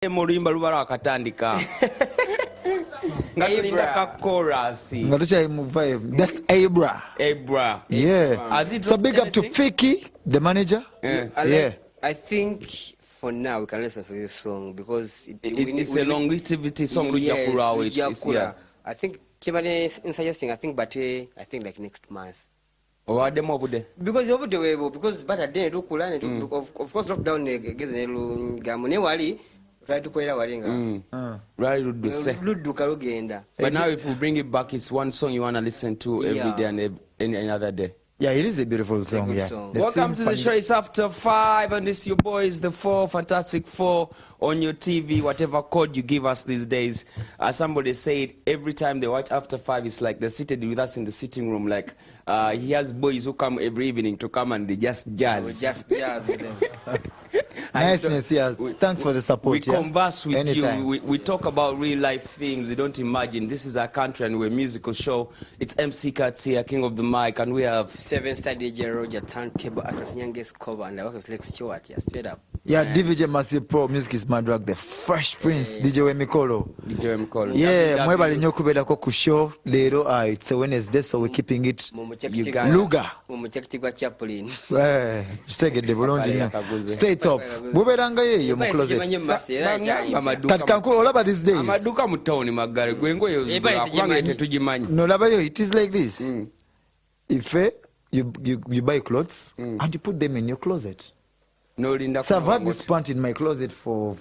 Murimba lubala akatandika. Ngatulinga chorus. Ngatucha M5. That's Abra. Abra. Yeah. So big up to Fiki, the manager. Yeah. I think for now we can listen to this song because it's a longevity song. Yes, I think in suggesting I think like next month. Because but at the end of course lockdown try to but now if we bring it back, it's one song you want to listen to every day and any other day. Yeah, it is a beautiful song. Welcome to the show. It's After 5, and this your boys, the 4 Fantastic 4 on your TV, whatever code you give us these days. Somebody said every time they watch After 5, it's like they're seated with us in the sitting room. Like he has boys who come every evening to come and they just jazz. Just jazz with them. Niceness, yeah. Thanks for the support. We converse with you. We talk about real life things. We don't imagine. This is our country and we're a musical show. It's MC Cats here, King of the Mic, and we have 7-star DJ Roja, turntable assassin, guest cover, and I work with Lex Stewart here, straight up. Yeah, DJ Mercy Pro, music is my drug, the Fresh Prince, DJ Wemikolo. DJ Wemikolo. Yeah, mwebali nyo kubeda kwa kushow, lero, it's a Wednesday, so we're keeping it Luga. Chaplain. Stay straight up. Muberanga ye yo mu closet. Katika ko olaba these days. Amaduka mu town magare gwengo yo kubanga tetujimanyi. No laba yo, it is like this. If you buy clothes and you put them in your closet. No linda. So I've had this pant in my closet for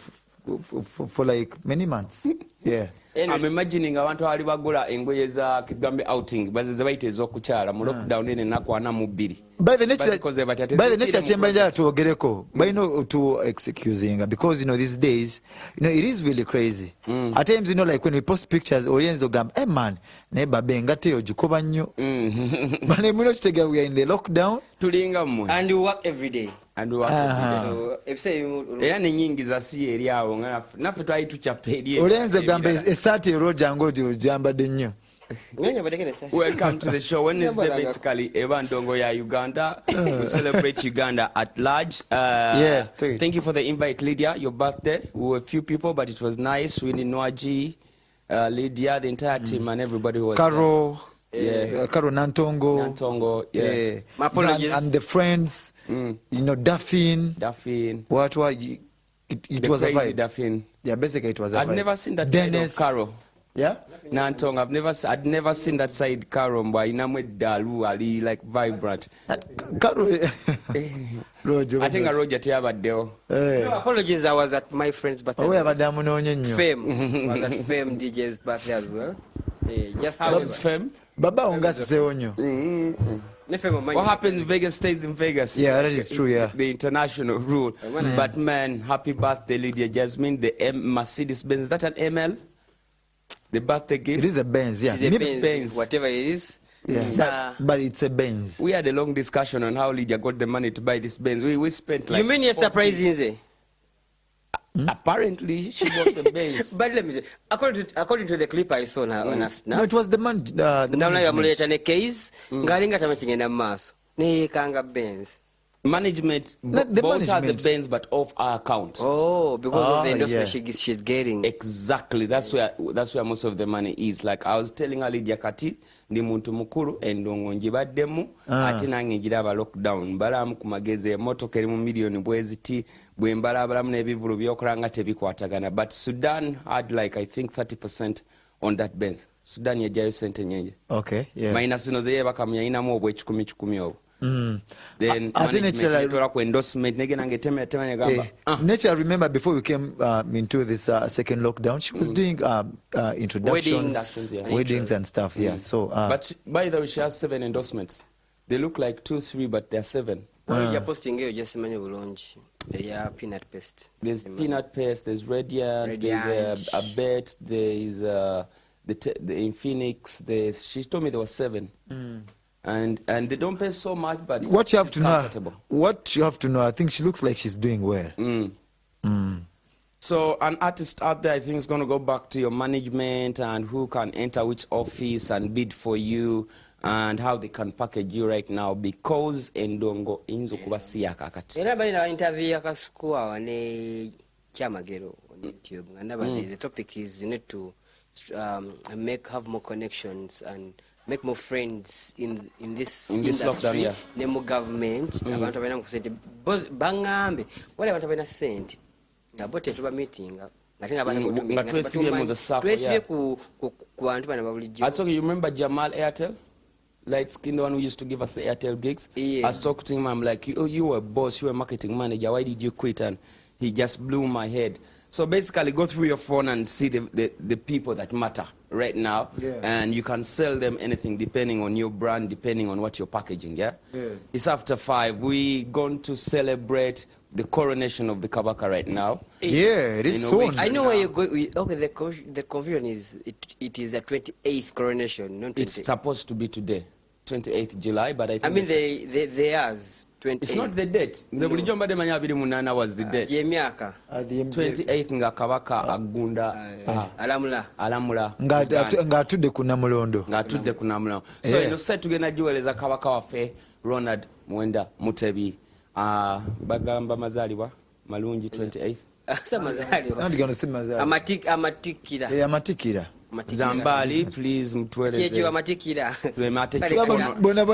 like many months. Yeah. I'm imagining abantu ali bagula engoye za kigambe outing bazize bayitezo okukyala mu lockdown ene nakwana mu bbiri. By the nature chamber njala tuogereko by no to excusing because these days it is really crazy. At times like when we post pictures orienzo gam man ne babenga teyo jikoba nnyo. Bane muno kitega we are in the lockdown tulinga mu and you work every day. And we so if say yani nyingi za si eri awo nafe twayi tuchapeli orienzo gambe esati Roja ngoti ujamba denyo. Welcome to the show. Wednesday basically Evandongo ya Uganda. We celebrate Uganda at large. Yes, thank you for the invite, Lydia. Your birthday. We were a few people, but it was nice. Winnie Nwaji, Lydia, the entire team, and everybody who was Karo. Yeah. Karo Nantongo. Yeah. My apologies. And the friends. Daffin. What it was a vibe. Daffin. Yeah, basically it was a vibe. I've never seen that Dennis. side of Karo. Yeah? Nantong, I'd never seen that side Karo, but inamwe dalu ali like vibrant. Karo. Roja. I think a Roja tiyabaddewo. No, apologies, I was at my friend's birthday. Oh, abadamu nonyo. Fame. I was at Fame DJ's birthday as well. Just how is Fame? Baba ungasi onyo. What happens in Vegas stays in Vegas. Yeah, that is true, yeah. The international rule. But man, happy birthday, Lydia Jasmine. The Mercedes Benz. Is that an ML? The birthday gift? It is a Benz, yeah. It is a Benz. Whatever it is. Yeah. But it's a Benz. We had a long discussion on how Lydia got the money to buy this Benz. We spent like... You mean you're surprised, Inze? Apparently, she got the Benz. But let me say, according to the clip I saw on us now. No, it was the man. The management bought her the Benz, but off our account. Oh, because of the endorsement she's getting. Exactly. That's where most of the money is. Like I was telling her, Lydia Kati, ndi muntu mukuru endongo njibaddemu ate nange njiraba lockdown balamu kumageze motoka eri mu million bweziti bwe mbalabalamu n'ebivulu byokulanga tebikwatagana. But Sudan had like I think 30% on that Benz. Sudan yajayo sente nyenje. Okay, yeah. Minus no zeye bakamya inamu obwe 10 obwo. Then Nature, I remember before we came into this second lockdown, she was doing introductions, weddings and stuff. Yeah. So, but by the way, she has 7 endorsements. They look like 2, 3, but they're 7. You're posting here, just launch. Yeah, peanut paste. There's peanut paste. There's Radiant. There's a bet. There's in Phoenix. She told me there were 7. And they don't pay so much, but what you have to know, I think she looks like she's doing well. So an artist out there, I think, is going to go back to your management and who can enter which office and bid for you and how they can package you right now because endongo inzo kuba siya kakati. Era bali na interview yakasukuwa wane chamagero YouTube. And the topic is you need to have more connections and make more friends in this industry. Lockdown, Nemo government. Abantu abana kusente. Bangambe. Wale abantu abana sente. Ngabote tuba meeting. Also, you remember Jamal Airtel? Light skin, the one who used to give us the Airtel gigs. Yeah. I was talking to him, I'm like, you were a boss, you were a marketing manager, why did you quit? And he just blew my head. So basically, go through your phone and see the people that matter right now, and you can sell them anything depending on your brand, depending on what you're packaging, yeah? It's After 5. We're going to celebrate the coronation of the Kabaka right now. Yeah, it is soon. I know where you're going. Okay, the confusion is, it is the 28th coronation, not 28th. It's supposed to be today, 28th July, but I think... I mean, theirs. 28. It's not the date. The bulijomba de manya 28 was the date. 28 nga kabaka agunda alamula ngatudde ku Namulondo. So ino set tugenda jiweleza kabaka waffe Ronald Mwenda Mutebi. Bagamba mazaliwa malungi 28th. Asa mazaliwa. Not gonna say mazaliwa. Amatikira. Amatikira. Zambali, please mtueleze. Kiyechi wa matikira. Bona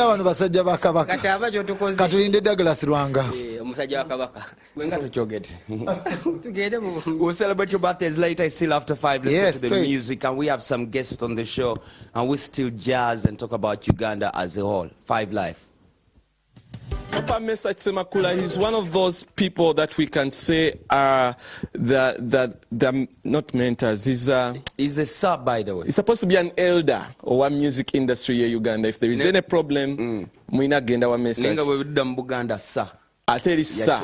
wano basajja ba Kabaka. Kati abacho tukoze. Katulinde Dogloas Lwanga. Omusajja wa Kabaka. Wenga tuchogete. Tugende mu. We'll celebrate your birthdays later. It's still After 5. Let's get to the music, and we have some guests on the show, and we still jazz and talk about Uganda as a whole. 5 Live. Papa Message Semakula, he's one of those people that we can say are the not mentors. He's a sub, by the way. He's supposed to be an elder or one music industry here in Uganda. If there is any problem, Mwina Genda wa Message. Ateri sa.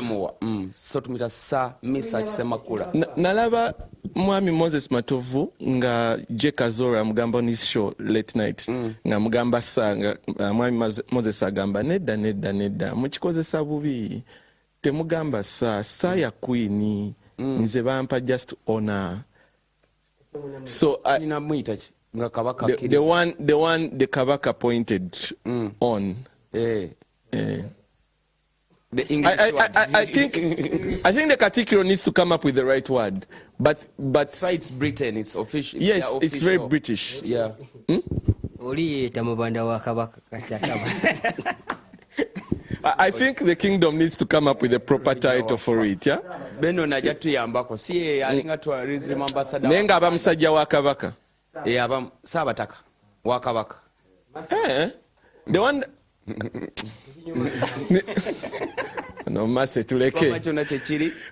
So tumita sa Message Semakula. Nalaba Mwami Moses Matovu nga je Kazora mugamba on his show late night nga mugamba sa nga Mwami Moses agamba nedda mukikozesa bubi temugamba sa ya queen nze bampa just honor. So nga Kabaka the one the Kabaka pointed on. The English I think the category needs to come up with the right word, but besides Britain, it's official. Yes, it's very British. Yeah. I think the kingdom needs to come up with a proper title for it. Yeah. Beno najatu yambako si alinga tourism ambassador. Nenga aba musajja wa Kabaka. Aba Sabataka wa Kabaka. The one. No, Mercy, but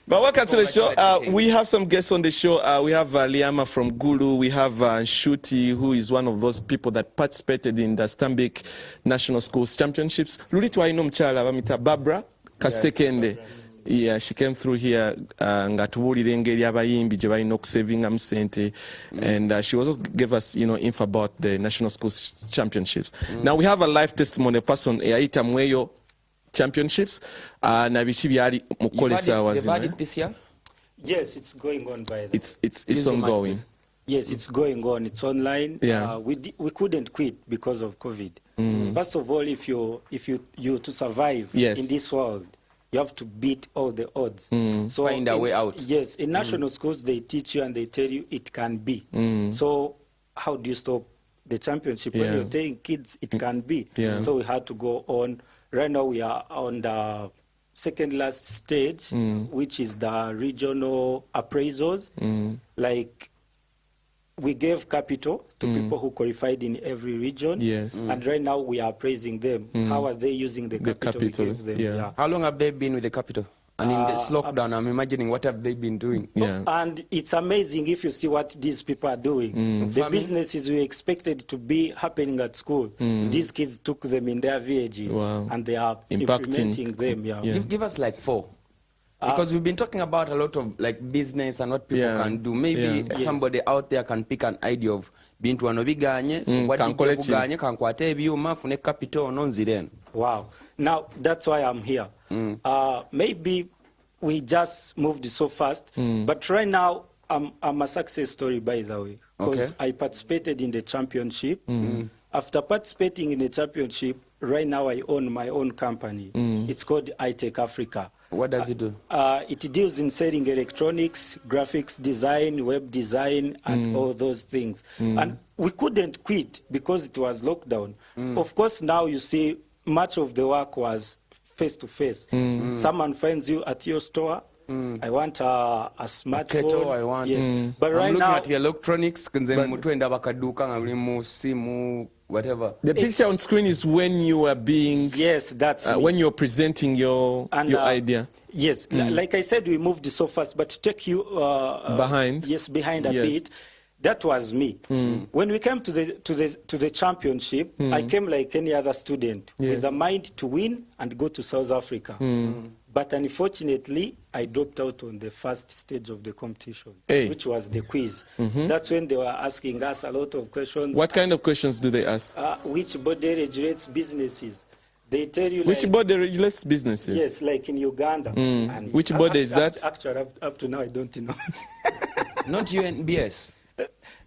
welcome to the show. We have some guests on the show. We have Liama from Gulu. We have Nshuti, who is one of those people that participated in the Stambik National Schools Championships. Lulitwa ino mchala bamita Barbara Kasekende. Yeah, she came through here ngatuwulira engeri abayimbi gye balina okusavingamu sente, and she also gave us info about the National Schools Championships. Now we have a live testimony of person eyayita mweyo championships na biki byali mukolesa wazima. This year? Yes, it's going on by the it's ongoing. Yes, it's going on. It's online. Yeah. We couldn't quit because of COVID. First of all, if you to survive in this world, you have to beat all the odds. So find a way out. Yes, in national schools, they teach you and they tell you it can be. So how do you stop the championship? When you're telling kids it can be. So we had to go on. Right now we are on the second last stage, which is the regional appraisals. Like, we gave capital to people who qualified in every region. Yes. And right now we are appraising them. How are they using the capital we gave them? Yeah. How long have they been with the capital? And in this lockdown, I'm imagining what have they been doing? Yeah. And it's amazing if you see what these people are doing. The businesses we expected to be happening at school, these kids took them in their villages and they are implementing them. Give us like 4. Because we've been talking about a lot of like business and what people can do. Maybe somebody out there can pick an idea of being to anobiganye, Wow. Now that's why I'm here. Maybe we just moved so fast, but right now I'm a success story, by the way, because I participated in the championship. After participating in the championship, right now I own my own company. It's called I TechAfrica. What does it do? It deals in selling electronics, graphics design, web design, and all those things. And we couldn't quit because it was lockdown. Of course, now you see much of the work was face-to-face. Someone finds you at your store. I want a smartphone. Keto, I want. Yes. But right I'm looking now, at electronics, whatever. The picture on screen is when you are being... Yes, that's me. when you're presenting your idea. Yes, like I said, we moved so fast, but to take you... behind? Yes, behind a bit. That was me. When we came to the championship, I came like any other student with a mind to win and go to South Africa. But unfortunately, I dropped out on the first stage of the competition, which was the quiz. That's when they were asking us a lot of questions. What kind of questions do they ask? Which body regulates businesses? They tell you which body regulates businesses? Yes, like in Uganda. And which body is that? Actually, up to now, I don't know. Not NBS.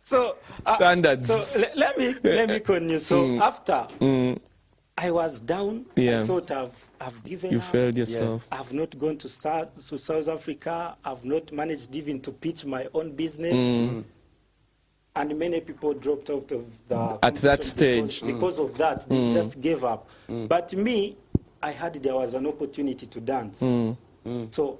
So standards. So let me continue. So after I was down, I thought I've given up. You failed yourself. I've not gone to South Africa. I've not managed even to pitch my own business. And many people dropped out of the at that stage. Because of that, they just gave up. But me, I had there was an opportunity to dance. So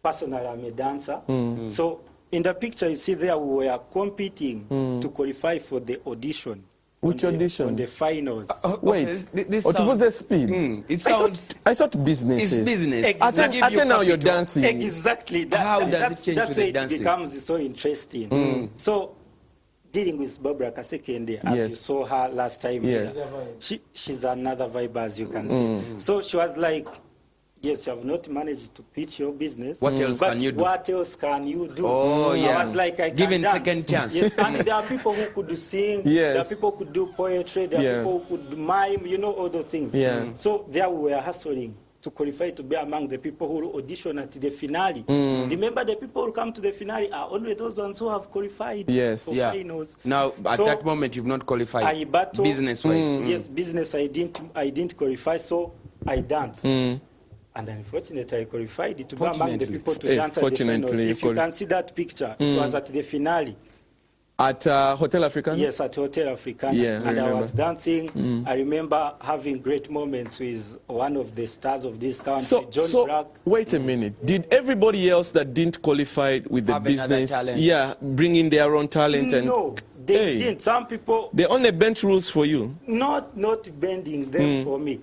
personally, I'm a dancer. So in the picture you see there, we were competing to qualify for the audition. Which audition? On the finals. Wait, this what was the speed? It sounds... I thought business. It's business. Exactly. Until now you're dancing. Exactly. How does it change that's to why the dancing? It becomes so interesting. So, dealing with Barbara Kasekende, as you saw her last time, she's another vibe, as you can see. So she was like, yes, you have not managed to pitch your business. What else can you do? What else can you do? Oh, yeah. I was like, I Given can dance. second chance. Yes, and there are people who could sing. Yes. There are people who could do poetry. There are people who could mime, you know, all those things. So there we were hustling to qualify to be among the people who audition at the finale. Remember, the people who come to the finale are only those ones who have qualified for finals. Now, at that moment, you've not qualified. I battled business-wise. Yes, business. I didn't qualify, so I danced. And unfortunately, I qualified to be among the people to dance at the finals. If you can see that picture, it was at the finale. At Hotel Africana? Yes, at Hotel Africana. Yeah, and I was dancing. I remember having great moments with one of the stars of this country, John Bragg. Wait a minute. Did everybody else that didn't qualify with the business, bring in their own talent? No, they didn't. Some people... They only bent rules for you? Not bending them for me.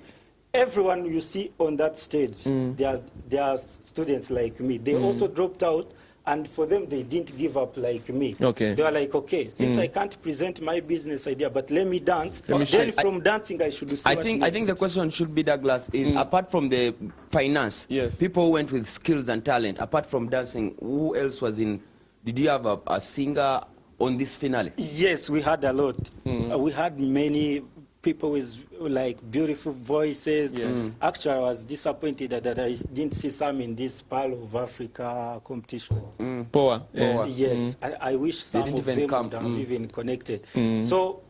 Everyone you see on that stage, they are students like me. They also dropped out, and for them, they didn't give up like me. Okay. They were like, okay, since I can't present my business idea, but let me dance. Then from dancing, I should see I think the question should be, Douglas, is apart from the finance, people who went with skills and talent, apart from dancing, who else was in? Did you have a singer on this finale? Yes, we had a lot. We had many people with like beautiful voices. Actually, I was disappointed that I didn't see some in this Pearl of Africa competition. Power. Yes, I wish some of them would have even connected. So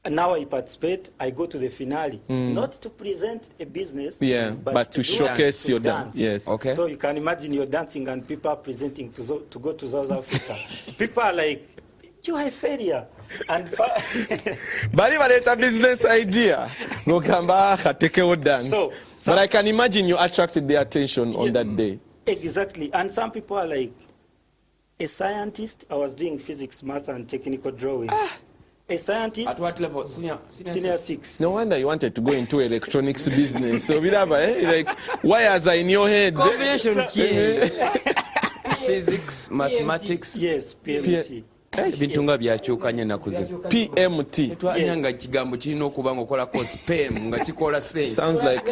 now I participate, I go to the finale, not to present a business, but to showcase your dance. Yes. Okay. So you can imagine you're dancing and people are presenting to go to South Africa. People are like, you are a failure. And but even it's a business idea. Dance. But I can imagine you attracted their attention on that day. Exactly. And some people are like, a scientist, I was doing physics, math, and technical drawing. A scientist. At what level? Senior 6. No wonder you wanted to go into electronics business. So like wires are in your head. Combination Physics, mathematics. Yes, PMT. Ebintu nga byakyukanye ennaku zino. PMT. Twalina nga kigambo kirina okuba nga okolako spam nga kikola sente. Sounds like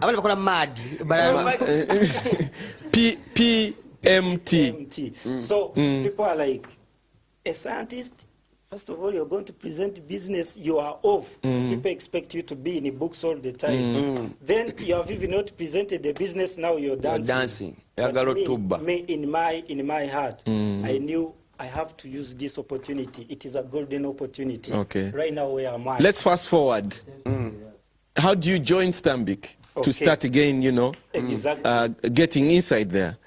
abali bakola mad. PMT. So people are like, a scientist, first of all, you're going to present business, you are off. People expect you to be in the books all the time. Then you have even not presented the business, now you're dancing. Me, in my heart, I knew I have to use this opportunity. It is a golden opportunity. Okay. Right now, where am I? Let's fast forward. how do you join Stanbic to start again, you know, getting inside there?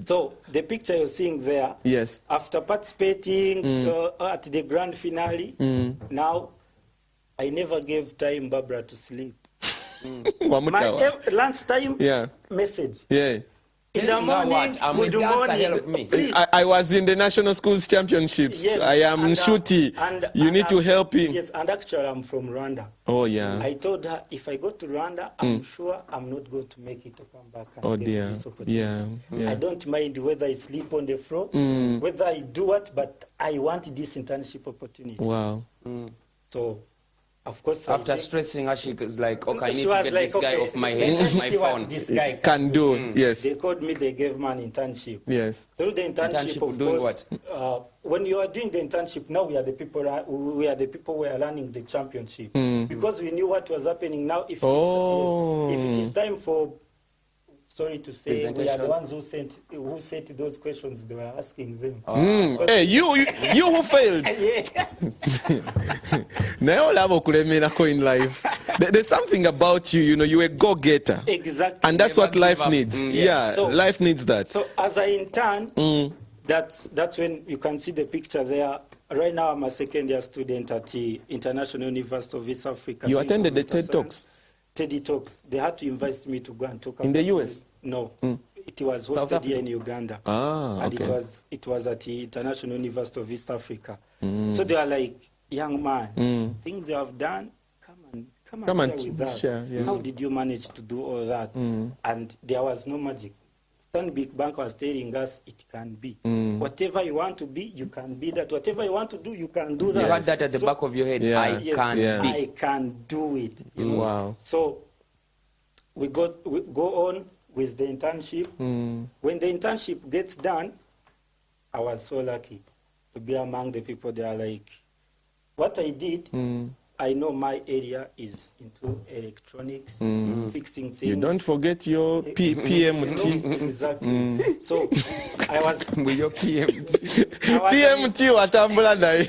So the picture you're seeing there, yes, after participating at the grand finale, now I never gave time Barbara to sleep. My lunchtime message. Yeah. In the morning, good morning. I was in the National Schools Championships. Yes, I am Nshuti. You need to help him. Yes, and actually I'm from Rwanda. Oh, yeah. I told her, if I go to Rwanda, I'm sure I'm not going to make it to come back and get this opportunity. Yeah. I don't mind whether I sleep on the floor, whether I do what, but I want this internship opportunity. Wow. So, of course, after stressing her, she was like, okay, I need to get like, this guy off my head, my phone. What this guy can do. Yes. They called me, they gave me an internship. Yes. Through the internship, of course, when you are doing the internship, now we are the people who are running the championship. Because we knew what was happening. Now, if it is time for, sorry to say, we are the ones who set those questions they were asking them. Hey, you who failed. In life. There's something about you, you know, you're a go-getter. Exactly. And that's what life needs. Yeah, so, life needs that. So as I intern, that's when you can see the picture there. Right now, I'm a second-year student at the International University of East Africa. You attended the TED Talks? TED Talks. They had to invite me to go and talk about in the US? No. It was hosted here in Uganda. And it was at the International University of East Africa. So they are like, young man, things you have done, come and share with us. How did you manage to do all that? And there was no magic. Stanbic Bank was telling us it can be. Whatever you want to be, you can be that. Whatever you want to do, you can do that. You had that at the back of your head. I can do it. You know? Wow. So we go on with the internship. When the internship gets done, I was so lucky to be among the people that are like, what I did, I know my area is into electronics, fixing things. You don't forget your PMT. Exactly. So I was with your PMT. PMT watambula dai.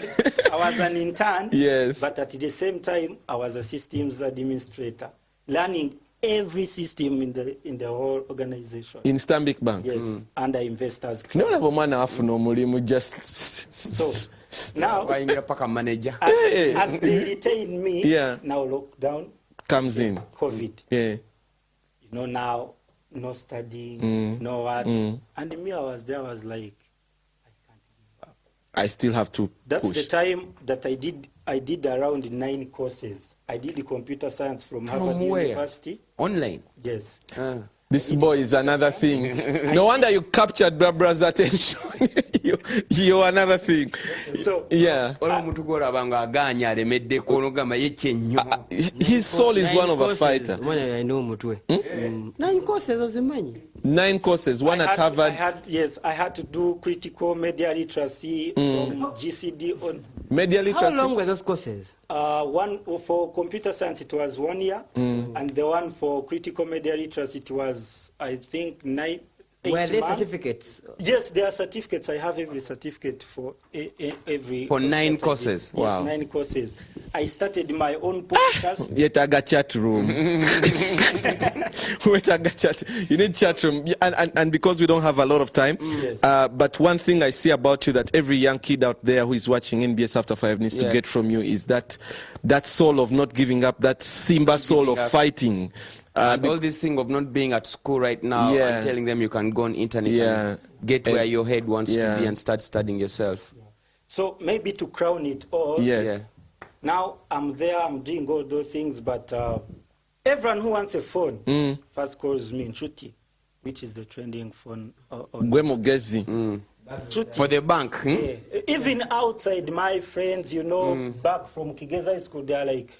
I was an intern. Yes. But at the same time, I was a systems administrator, learning every system in the whole organization. In Stanbic Bank? Yes, under investors. No, just so now, as they retain me, now lockdown comes in. COVID. Yeah. You know, now no studying, no what. And me, I was there, I was like, I can't give up. I still have to That's push. the time that I did around 9 courses. I did the computer science from Harvard University. Online? Yes. This boy is another thing. No wonder you captured Barbara's attention. You're another thing. So, yeah. His soul is one of a fighter. 9 courses. 9 courses. One at Harvard. I had to do critical media literacy from GCD on. Media literacy. How long were those courses? One for computer science, it was 1 year. And the one for critical media literacy, it was, I think, 8 months. Were there certificates? Yes, there are certificates. I have every certificate for every. For 9 courses? Yes, wow. 9 courses. I started my own podcast. Yet I got chat room. Wait, I got chat. You need chat room. And because we don't have a lot of time, but one thing I see about you that every young kid out there who is watching NBS After 5 needs to get from you is that soul of not giving up, that Simba soul of fighting. And all this thing of not being at school right now and telling them you can go on internet and get where your head wants to be and start studying yourself. So maybe to crown it all, now I'm there, I'm doing all those things, but everyone who wants a phone first calls me Nshuti, which is the trending phone. For the bank. Even outside, my friends, you know, back from Kigeza School, they are like,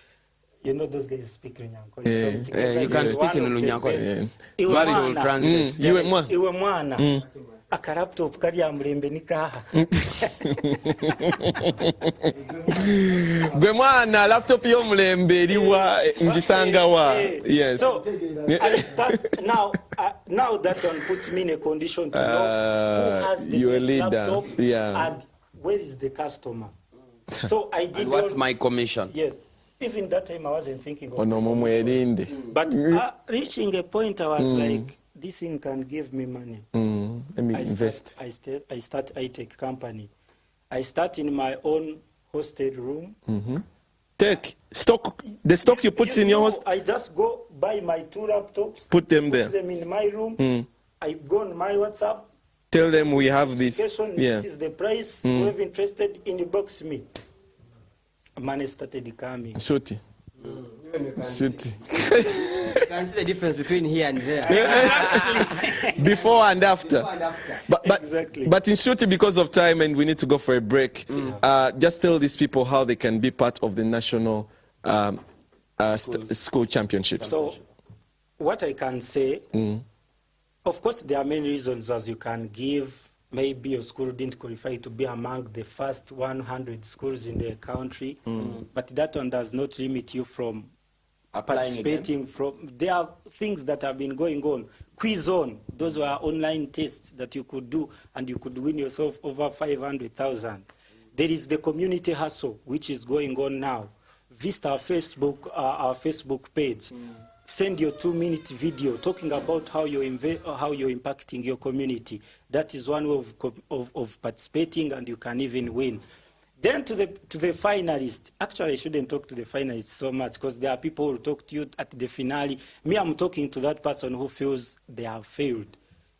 you know, those guys speak Runyankole. You can speak in Runyankole. Mari will translate. Iwe mwana. Akaraptop kali ya mlembe nikaha. Gwe mwana laptop yo mlembe liwa njisanga wa. Yes. So I start now that one puts me in a condition to know who has the best laptop and where is the customer. So I did. And what's my commission? Yes. even that time I wasn't thinking of But reaching a point I was like, this thing can give me money. Let me invest. I start I Tech company. I start in my own hosted room. Take stock, the stock you put in your host. I just go buy my 2 laptops. Put them there. Put them in my room. I go on my WhatsApp. Tell them we have this. This is the price. Whoever interested, inbox me. Money started coming. Nshuti. Nshuti. You can see the difference between here and there. Before and after. But exactly. But in Nshuti, because of time and we need to go for a break, just tell these people how they can be part of the national school championships. So, what I can say, of course, there are many reasons as you can give. Maybe your school didn't qualify to be among the first 100 schools in the country, but that one does not limit you from participating. There are things that have been going on. Quiz on, those were online tests that you could do, and you could win yourself over 500,000. There is the community hustle, which is going on now. Visit our Facebook page. Send your 2-minute video talking about how you're impacting your community. That is one way of participating, and you can even win. Then to the finalists. Actually, I shouldn't talk to the finalists so much because there are people who talk to you at the finale. Me, I'm talking to that person who feels they have failed.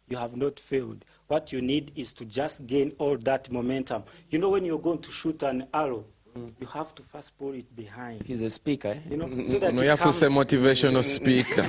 You have not failed. What you need is to just gain all that momentum. You know, when you're going to shoot an arrow, you have to first pull it behind. He's a speaker, you know, so that you have to say motivational speaker.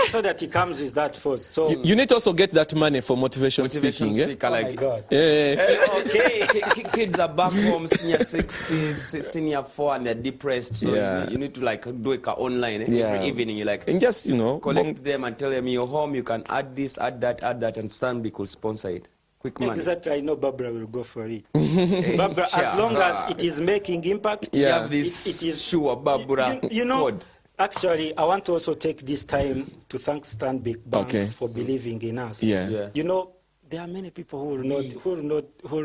So that he comes with that force. So you need to also get that money for motivational speaking. Speaker, oh like, my God. Okay. Kids are back home, senior 6, senior 4, and they're depressed. So you need to like do it online. Every evening, you like and just collect them and tell them you're home. You can add this, add that, and Stanbic will sponsor it. Quick money. Exactly, I know Barbara will go for it. Barbara, as long as it is making impact, you have this it is sure, Barbara. You know, actually, I want to also take this time to thank Stanbic Bank for believing in us. You know, there are many people who will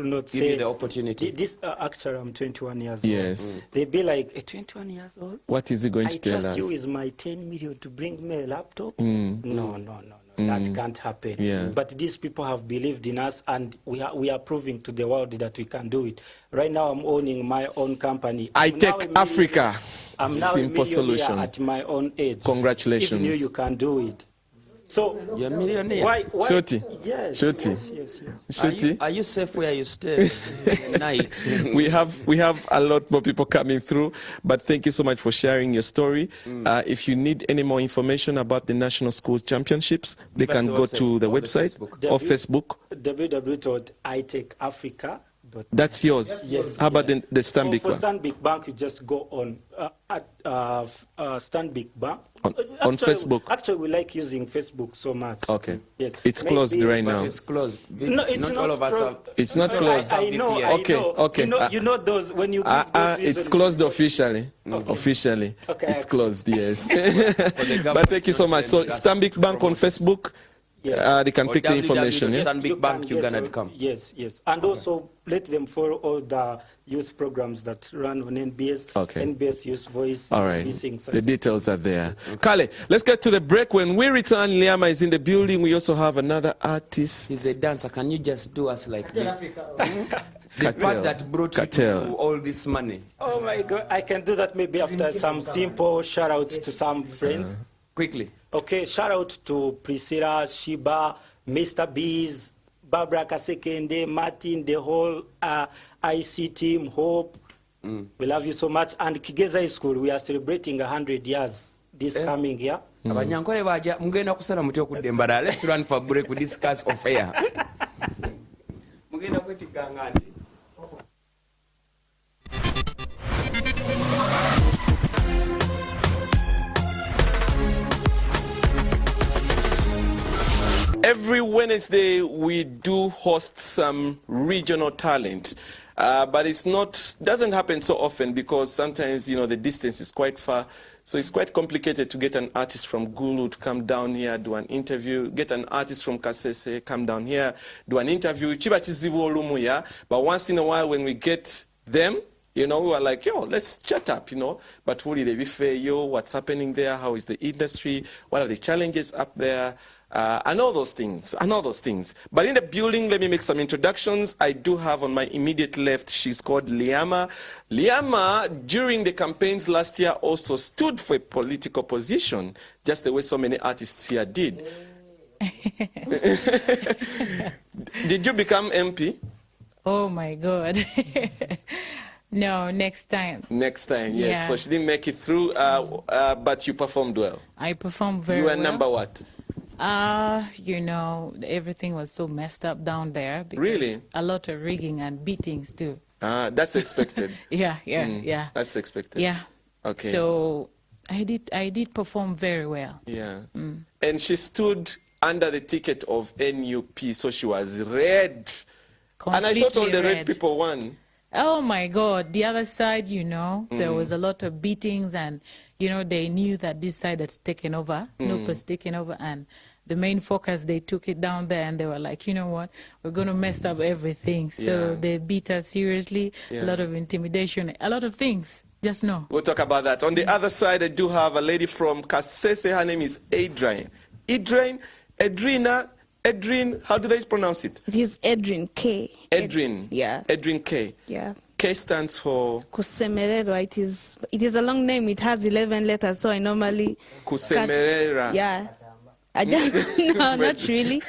not say give you the opportunity. This actually, I'm 21 years old. They be like, 21 years old? What is he going to tell us? I trust you with my 10 million to bring me a laptop? No. That can't happen. But these people have believed in us, and we are proving to the world that we can do it. Right now, I'm owning my own company. I TechAfrica. I'm now Simple solution. At my own age. Congratulations. If you can do it. So you're a millionaire. Why? Nshuti. Yes. Nshuti. Are you safe where you stay at night? we have a lot more people coming through, but thank you so much for sharing your story. If you need any more information about the National Schools Championships, they can go to the website or Facebook. www.itechafrica. That's yours. Yes. How about the Stanbic for Bank? Stanbic Bank, you just go on Stanbic Bank. On Facebook. Actually, we like using Facebook so much. Okay. Yes. It's closed right now. But it's closed. No, it's not all of us closed. It's not closed. I know. Okay. You know those when you give those it's closed officially. Officially. Okay, it's closed, yes. But thank you so much. So Stanbic Bank on Facebook. They can pick the information. Stanbicbankuganda.com. Yes. And also let them follow all the youth programs that run on NBS. NBS Youth Voice. All right. The details are there. Kale, let's get to the break. When we return, Liama is in the building. We also have another artist. He's a dancer. Can you just do us like the part that brought you to all this money? Oh my God. I can do that maybe after some simple shout outs to some friends. Quickly. Okay, shout out to Priscilla, Shiba, Mr. Bees, Barbara Kasekende, Martin, the whole IC team, Hope. We love you so much. And Kigeza High School, we are celebrating 100 years this coming year. Abanyankole baja mugenda kusala muti okudde embala. Let's run for break. We discuss off air. Mugenda kwetikanga nti. Every Wednesday, we do host some regional talent. But doesn't happen so often because sometimes, the distance is quite far. So it's quite complicated to get an artist from Gulu to come down here, do an interview, get an artist from Kasese, come down here, do an interview. Chiba chizibu olumuya. But once in a while, when we get them, You know, we were like, yo, let's chat up, you know. But who did they fair, yo, what's happening there? How is the industry? What are the challenges up there? And all those things, But in the building, let me make some introductions. I do have on my immediate left, she's called Liama. Liama, during the campaigns last year, also stood for a political position, just the way so many artists here did. Did you become MP? Oh, my God. No, next time. Next time, yes. Yeah. So she didn't make it through, but you performed well. I performed very well. You were number what? You know, everything was so messed up down there. Really? A lot of rigging and beatings too. That's expected. Yeah. That's expected. Yeah. Okay. So I did perform very well. Yeah. And she stood under the ticket of NUP, so she was red. Completely and I thought all the red people won. Oh my God, the other side, you know, there was a lot of beatings and, you know, they knew that this side had taken over, NUP was taken over, and the main focus, they took it down there and they were like, you know what, we're going to mess up everything. So they beat us seriously, a lot of intimidation, a lot of things. Just know. We'll talk about that. On the other side, I do have a lady from Kasese. Her name is Adrian. Edrin, how do they pronounce it? It is Edrin K. Edrin. Yeah. Edrin K. Yeah. K stands for? Kusemererwa. It is a long name. It has 11 letters, so I normally... Kusemerera. Yeah. I just, no, not really.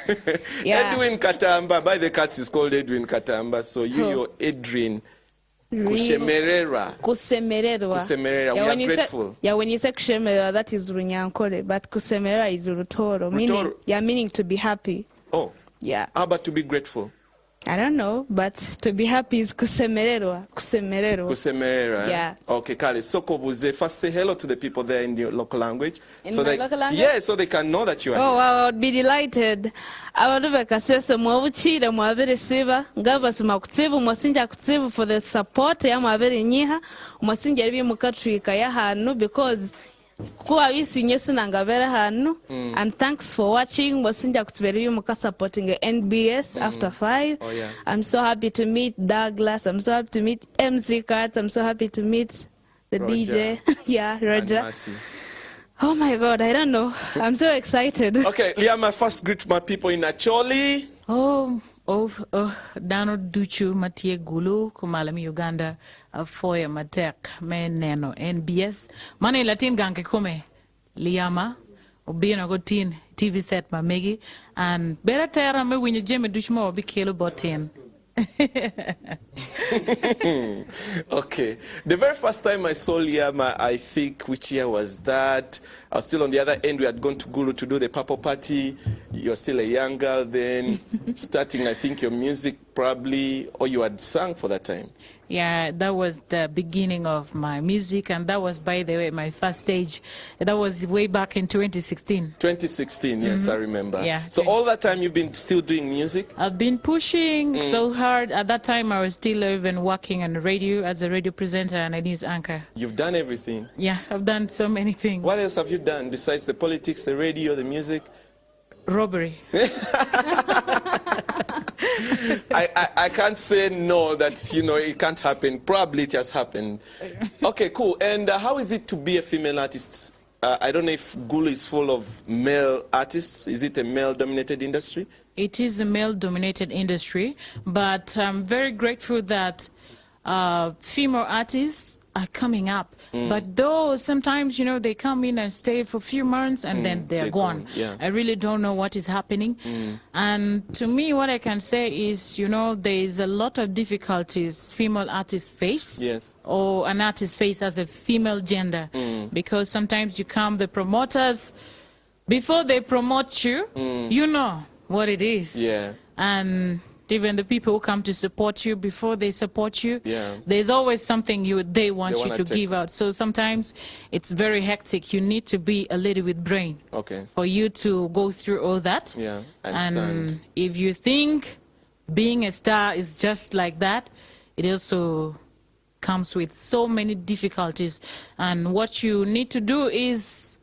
Yeah. Edwin Katamba. By the cats is called Edwin Katamba. So you're Edrin. Kusemerera. Kusemererwa. Kusemerera. We are grateful. When you say kushemererwa, that is runyankole, but kusemerera is rutoro, meaning to be happy. Oh. Yeah. How about to be grateful? I don't know, but to be happy is kusemererwa. Kusemerera. Yeah. Okay, Kale. Soko buze. First say hello to the people there in your local language. In my local language? Yeah, so they can know that you are here. I would be delighted. Abantu bekasese mwabuchire mwabere siba ngaba sima kutsibu mwasinja kutsibu for the support ya mwabere nyiha mwasinja ribi mukatrika ya hanu because kuwa wisi nyesu nangabere hanu and thanks for watching mwasinja kutsibu muka supporting NBS After 5. Oh, yeah. I'm so happy to meet Douglas. I'm so happy to meet MC Cards. I'm so happy to meet the Roja. DJ. Yeah, Roja. And Mercy. Oh my God, I don't know. I'm so excited. Okay, Liama, first greet my people in Acholi. Dano Duchu Matie Gulu, Kumalami Uganda, Foya Matek, Meneno, NBS. Mane Latin Ganke Kume, Liama, Obina Gotin, TV set Mamegi, and Bera Terra me when you Jimmy Dushmo, be Kilo Botin. Okay. The very first time I saw Liama, I think, which year was that? I was still on the other end. We had gone to Gulu to do the Purple Party. You're still a young girl then, starting, I think, your music probably, or you had sung for that time. Yeah, that was the beginning of my music, and that was, by the way, my first stage. That was way back in 2016. 2016, yes, I remember. Yeah. So all that time you've been still doing music? I've been pushing so hard. At that time, I was still even working on the radio as a radio presenter and a news anchor. You've done everything? Yeah, I've done so many things. What else have you done besides the politics, the radio, the music? Robbery. I can't say no that, you know, it can't happen. Probably it has happened. Okay, cool. And how is it to be a female artist? I don't know if Gulu is full of male artists. Is it a male-dominated industry? It is a male-dominated industry, but I'm very grateful that female artists are coming up. But though sometimes, you know, they come in and stay for a few months and then they're gone. Yeah. I really don't know what is happening. And to me, what I can say is, you know, there is a lot of difficulties female artists face. Yes. Or an artist face as a female gender. Because sometimes you come, the promoters, before they promote you, you know what it is. Yeah. And even the people who come to support you, before they support you, there's always something they want you to give out. So sometimes it's very hectic. You need to be a lady with brain for you to go through all that. Yeah, I understand. And if you think being a star is just like that, it also comes with so many difficulties. And what you need to do is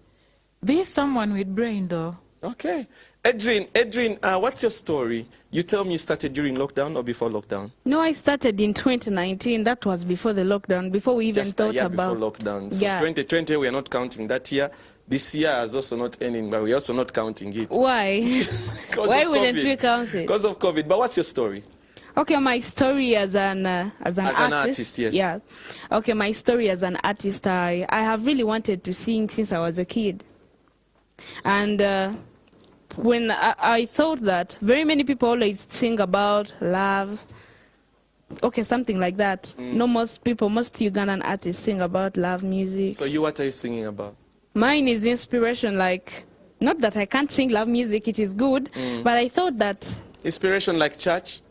be someone with brain, though. Okay. Edrin, what's your story? You tell me you started during lockdown or before lockdown? No, I started in 2019. That was before the lockdown, before we even thought about... before lockdown. So 2020, we are not counting that year. This year is also not ending, but we're also not counting it. Why? Why wouldn't we count it? Because of COVID. But what's your story? Okay, my story as an artist, yes. Yeah. Okay, my story as an artist, I have really wanted to sing since I was a kid. And when I thought that very many people always sing about love, okay, something like that. No, most Ugandan artists sing about love music. So what are you singing about? Mine is inspiration, like, not that I can't sing love music, it is good, but I thought that... Inspiration like church?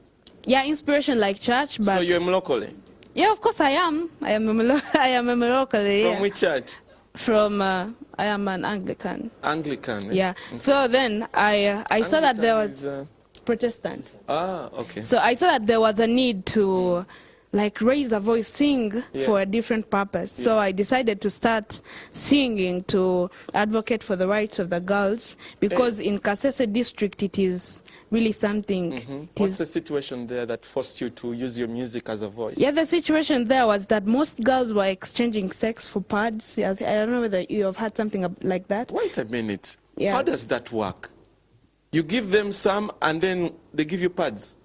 Yeah, inspiration like church, but... So you're a Mlokole? Yeah, of course I am. I am a Mlokole. From which church? From, I am an Anglican. Anglican? Eh? Yeah. Okay. So then I saw that there was... Protestant. Ah, okay. So I saw that there was a need to... like raise a voice, sing for a different purpose. So I decided to start singing to advocate for the rights of the girls, because in Kasese district it is really something. What's the situation there that forced you to use your music as a voice? Yeah, the situation there was that most girls were exchanging sex for pads. I don't know whether you have had something like that. Wait a minute. Yeah. How does that work? You give them some and then they give you pads?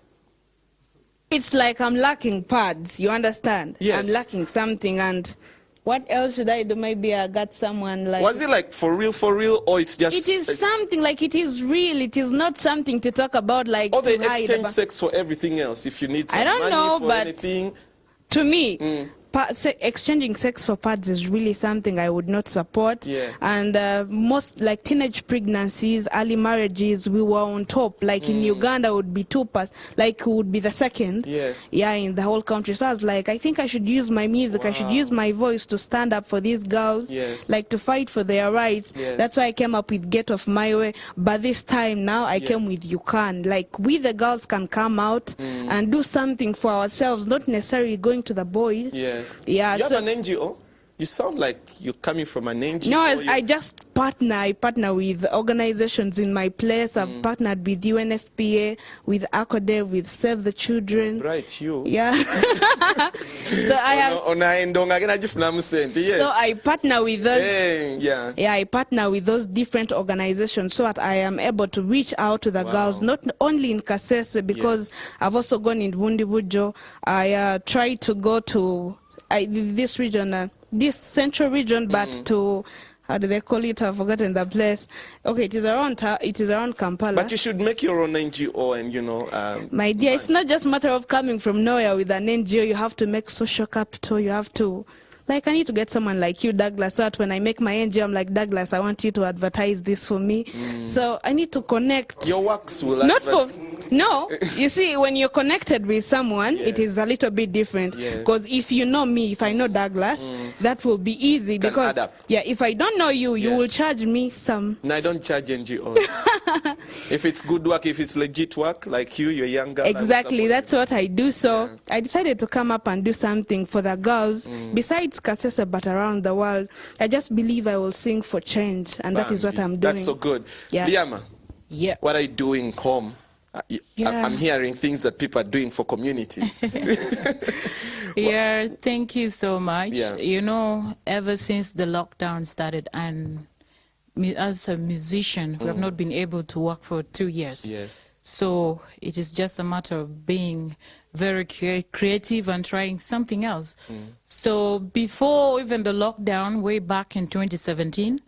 It's like I'm lacking pads, you understand? Yes. I'm lacking something, and what else should I do? Maybe I got someone like... Was it like for real, or it's just... It is something like it is real. It is not something to talk about like... Or they exchange sex for everything else if you need some money for anything. To me... exchanging sex for pads is really something I would not support. Yeah. And most like teenage pregnancies, early marriages, we were on top. Like in Uganda would be would be the second. Yes. Yeah, in the whole country. So I was like, I think I should use my music. I should use my voice to stand up for these girls. Yes. Like to fight for their rights. Yes. That's why I came up with Get Off My Way. But this time now I came with You Can. Like we the girls can come out and do something for ourselves, not necessarily going to the boys. Yes. Yeah, you have an NGO? You sound like you're coming from an NGO. No, I just partner. I partner with organizations in my place. I've partnered with UNFPA, with ACODEV, with Save the Children. Right, you. Yeah. So I have... Yes. So I partner with those... Yeah, I partner with those different organizations so that I am able to reach out to the girls, not only in Kasese, because I've also gone in Bundibujo. I try to go to this region, this central region, but to... How do they call it? I've forgotten the place. Okay, it is around Kampala. But you should make your own NGO and, you know... My dear, it's not just a matter of coming from nowhere with an NGO. You have to make social capital. You have to... Like, I need to get someone like you, Douglas, so that when I make my NGO, I'm like, Douglas, I want you to advertise this for me. So I need to connect. Your works will not for... No, you see, when you're connected with someone, it is a little bit different. Because if you know me, if I know Douglas, that will be easy. Because, if I don't know you, you will charge me some... No, I don't charge NGOs. If it's good work, if it's legit work, like you're younger. Exactly, that's what I do. So I decided to come up and do something for the girls, besides Kasese, but around the world. I just believe I will sing for change, and that is what I'm doing. That's so good. Yeah. Liama, what are you doing home? I'm hearing things that people are doing for communities. Thank you so much. You know, ever since the lockdown started, and as a musician, we have not been able to work for 2 years. Yes. So it is just a matter of being very creative and trying something else. So before even the lockdown, way back in 2017,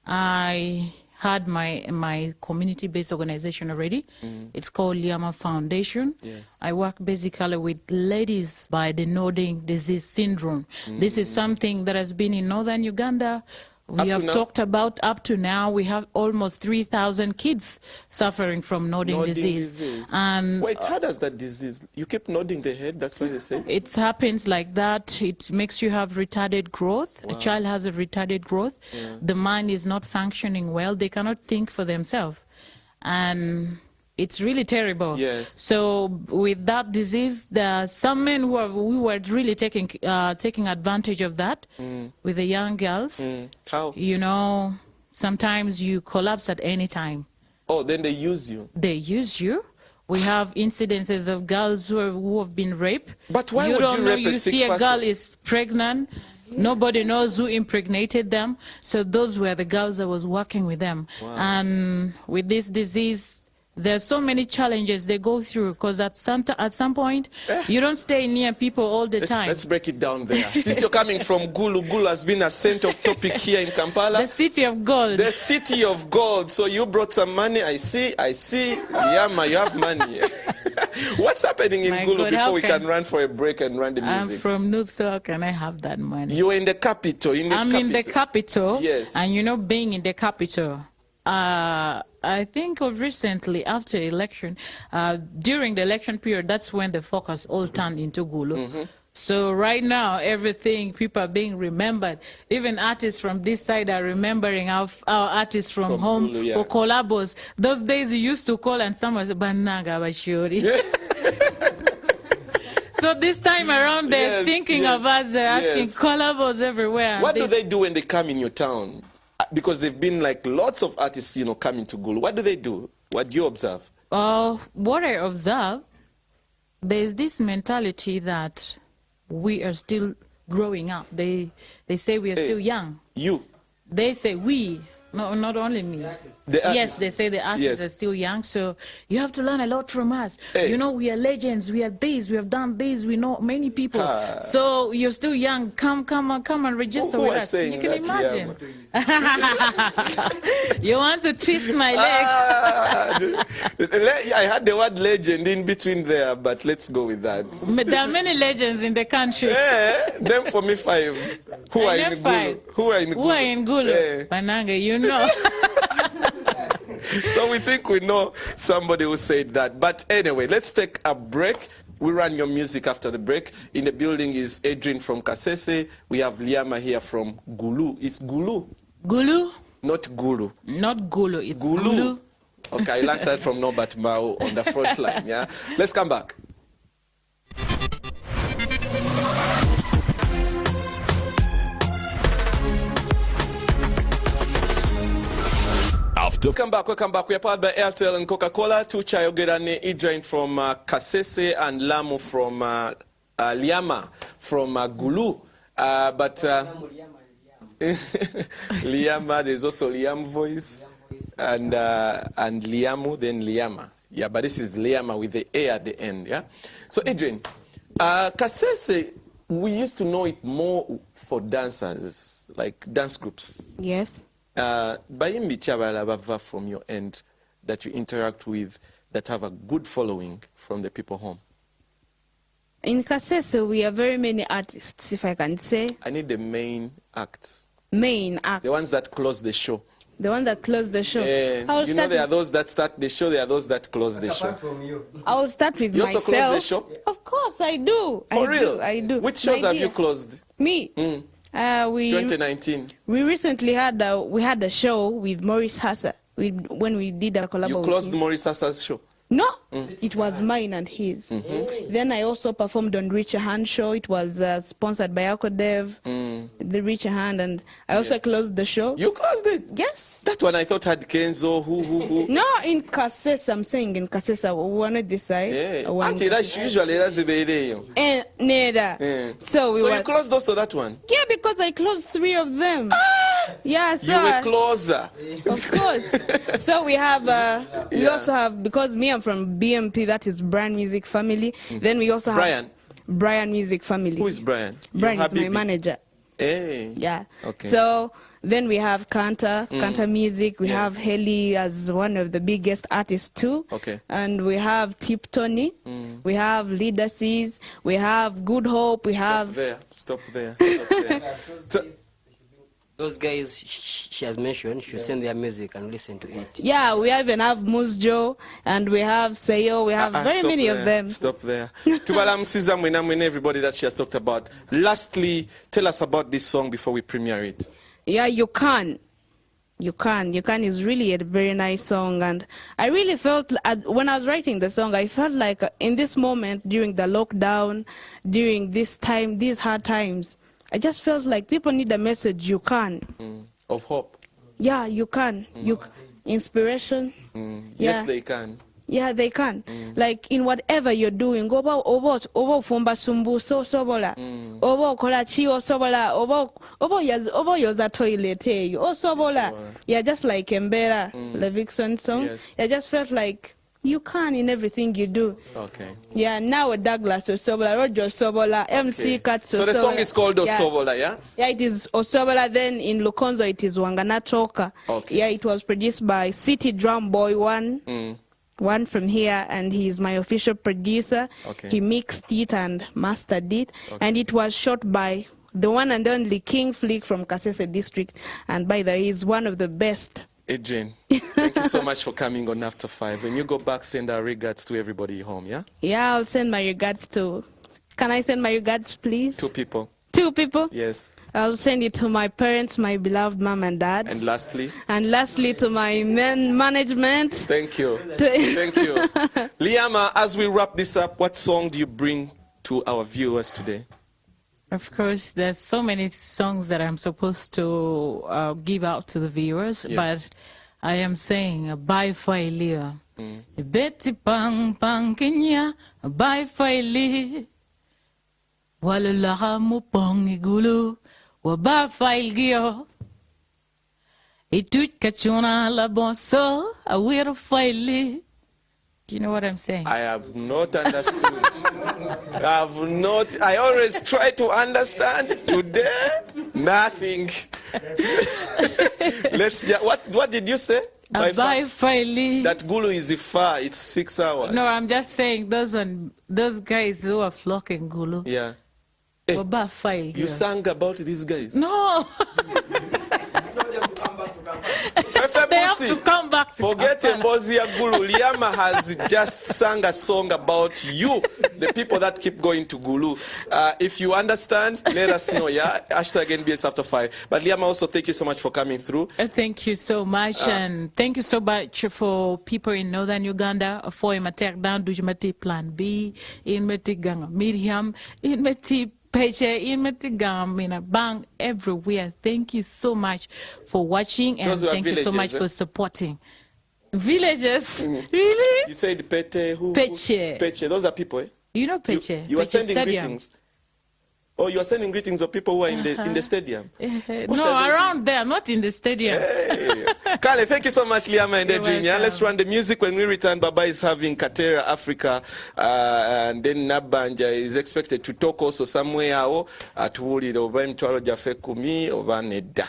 I had my community-based organization already. It's called Liama Foundation. I work basically with ladies by the nodding disease syndrome. This is something that has been in northern Uganda. We have talked about up to now. We have almost 3,000 kids suffering from nodding disease. And wait, how does that disease? You keep nodding the head. That's what they say. It happens like that. It makes you have retarded growth. A child has a retarded growth. The mind is not functioning well. They cannot think for themselves, and it's really terrible. So with that disease, there are some men who were really taking advantage of that with the young girls. How? You know, sometimes you collapse at any time. Oh, then they use you. They use you. We have incidences of girls who have been raped. But why would you rape a sick see a person? girl is pregnant. Nobody knows who impregnated them. So those were the girls that was working with them. Wow. And with this disease, there's so many challenges they go through, because at some point, you don't stay near people all the time. Let's break it down there. Since you're coming from Gulu, Gulu has been a center of topic here in Kampala. The city of gold. The city of gold. So you brought some money. I see. Liama, you have money. What's happening in Gulu before we can run for a break and run the music? I'm from Noob, so how can I have that money? You're in the capital. I'm in the capital. Yes. And you know, being in the capital, I think of recently after election, during the election period, that's when the focus all turned into Gulu. So right now, everything, people are being remembered. Even artists from this side are remembering our artists from home Gulu, for collabos. Those days you used to call and someone said, Bananga Bashuri. So this time around, they're thinking of us, they're asking collabos everywhere. What do they do when they come in your town? Because they've been like lots of artists, coming to Gulu. What do they do? What do you observe? What I observe, there's this mentality that we are still growing up. They say we are still young. You? They say we. No, not only me. Yes, they say the artists are still young, so you have to learn a lot from us. Hey. You know, we are legends, we are this, we have done this, we know many people. So you're still young, come and register with us. You can imagine. You want to twist my legs. I had the word legend in between there, but let's go with that. There are many legends in the country. Them for me 5. Who are in Gulu? Who are in Gulu? Bananga, you know. So we think we know somebody who said that. But anyway, let's take a break. We run your music after the break. In the building is Adrian from Kasese. We have Liama here from Gulu. It's Gulu? Gulu? Not Gulu. Not Gulu, it's Gulu. Okay, I learned that from Norbert Mao on the front line, yeah? Let's come back. Welcome back. We are powered by Airtel and Coca-Cola. Tucha Yogerane Idrain from Kasese and Lamu from Liama from Gulu. But Liama, there's also Liam voice and Liamu, then Liama. Yeah, but this is Liama with the A at the end, yeah? So Adrian, Kasese, we used to know it more for dancers, like dance groups. Yes. Bayimbi Chabalabava from your end that you interact with that have a good following from the people home? In Kasese, we are very many artists, if I can say. I need the main acts. Main acts. The ones that close the show. The one that close the show. You know, there are those that start the show, there are those that close the show. From you. I will start with myself. You also close the show? Of course, I do. For real? I do. Which shows have you closed? Me? 2019. We recently had a show with Maurice Hassa when we did a collaboration. You closed Maurice Hassa's show? No, it was mine and his. Then I also performed on Reach a Hand show. It was sponsored by Akodev, the Reach a Hand, and I also closed the show. You closed it? Yes. That one I thought had Kenzo, who? No, in Kasese, I'm saying in Kasese, we wanted this side. Auntie, that's usually that's the video. Neither. So you closed also that one? Yeah, because I closed 3 of them. Yeah, so you were closer. Of course. So we have, we also have, because me, I'm from BMP, that is Brian Music Family. Then we also have Brian Music Family. Who is Brian? Brian is my manager. Hey. Yeah. Okay. So then we have Kanta Music. We have Heli as one of the biggest artists too. Okay. And we have Tip Tony. We have Leaderseas. We have Good Hope. We have. Stop there. Those guys she has mentioned should send their music and listen to it. Yeah, we even have Musjo and we have Seyo. We have very many of them. Stop there. Tubalam Sizam when everybody that she has talked about. Lastly, tell us about this song before we premiere it. Yeah, You Can. You Can. You Can is really a very nice song. And I really felt, when I was writing the song, I felt like in this moment, during the lockdown, during this time, these hard times, I just felt like people need a message, you can. Of hope. Yeah, you can. inspiration. Yes, they can. Yeah, they can. Like in whatever you're doing, oba fumba sumbu so sobola. Oba kola chi o sobola. Oba yoza toilet hey o sobola. Yeah, just like Mbera, the Vixen song. Yes. I just felt like you can in everything you do. Okay. Yeah, now Douglas Osobola, Roja Osobola, MC Katso. So the song is called Osobola, yeah? Yeah, it is Osobola. Then in Lukonzo, it is Wangana Choka. Okay. Yeah, it was produced by City Drum Boy One from here, and he's my official producer. Okay. He mixed it and mastered it, and it was shot by the one and only King Flick from Kasese District, and by the way, he's one of the best. Adrian, thank you so much for coming on After 5. When you go back, send our regards to everybody home, yeah? Yeah, I'll send my regards to... Can I send my regards, please? 2 people. 2 people? Yes. I'll send it to my parents, my beloved mom and dad. And lastly? And lastly, to my management. Thank you. Thank you. Liama, as we wrap this up, what song do you bring to our viewers today? Of course, there's so many songs that I'm supposed to give out to the viewers, but I am saying, bye Failia. Betty pang pang Kenya, bye Faili. Walulaha mupong igulu. Waba failgio, itut kachuna la bonso, a weird faili. Do you know what I'm saying? I have not understood. I always try to understand. Today, nothing. What did you say? Bye faili. That Gulu is far. It's 6 hours. No, I'm just saying those guys who are flocking Gulu. Yeah. Hey, you sang about these guys? No. They have to come back. Forget Mbozia Gulu. Liama has just sang a song about you, the people that keep going to Gulu. If you understand, let us know, yeah? Hashtag NBS After 5. But Liama, also, thank you so much for coming through. Thank you so much. And thank you so much for people in northern Uganda, for Imatek down, Dujimati Plan B, Inmeti Ganga Miriam, Inmeti Bang everywhere. Thank you so much for watching, and thank you so much for supporting. Villagers? Really? You said Pete, who? Peche. Peche, those are people, eh? You know Peche. You are Peche sending Stadium. greetings. Oh, you are sending greetings of people who are in the stadium? No, around there, not in the stadium. Hey. Kale, thank you so much, Liama and Adrian. Yeah, let's run the music. When we return, Baba is having Katera Africa, and then Nabanja is expected to talk also somewhere at Wuli over Mtwalo Jafe Kumi over Neda.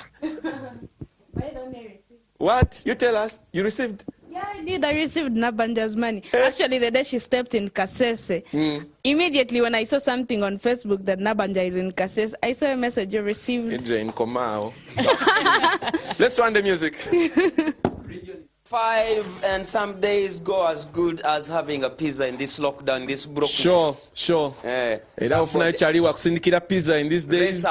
What? You tell us. You received? Yeah, I did. I received Nabanja's money. Actually, the day she stepped in Kasese, immediately when I saw something on Facebook that Nabanja is in Kasese, I saw a message you received. Adrian Komao. Let's run the music. 5 and some days go as good as having a pizza in this lockdown, this brokenness. Sure. Era ofuna chaliwa kusindikira pizza in these days.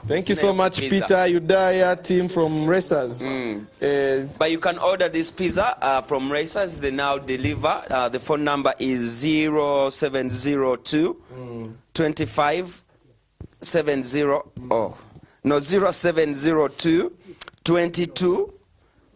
Thank you so much, Peter Udaya, team from Racers. But you can order this pizza from Racers. They now deliver. The phone number is 0702 25 70. Oh no, 0702 22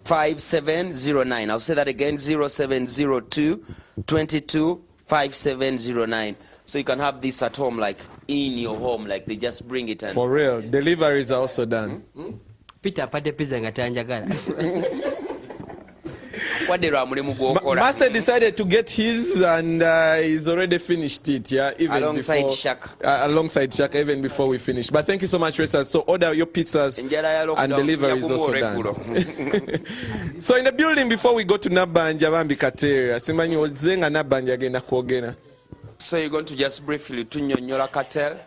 5709. I'll say that again, 0702 22 5709. So you can have this at home, like in your home, like they just bring it in. For real, deliveries are also done. Peter pate pizza ngatanjagala. Master decided to get his, and he's already finished it, yeah? Even alongside Shaq. Alongside Shaq, even before we finish. But thank you so much, Racers. So order your pizzas, and delivery is also done. So in the building, before we go to Nabanja Bambi Katera, Simanyi Ozenga Nabanja agenda kwogena. So you're going to just briefly tunyonyola Katel?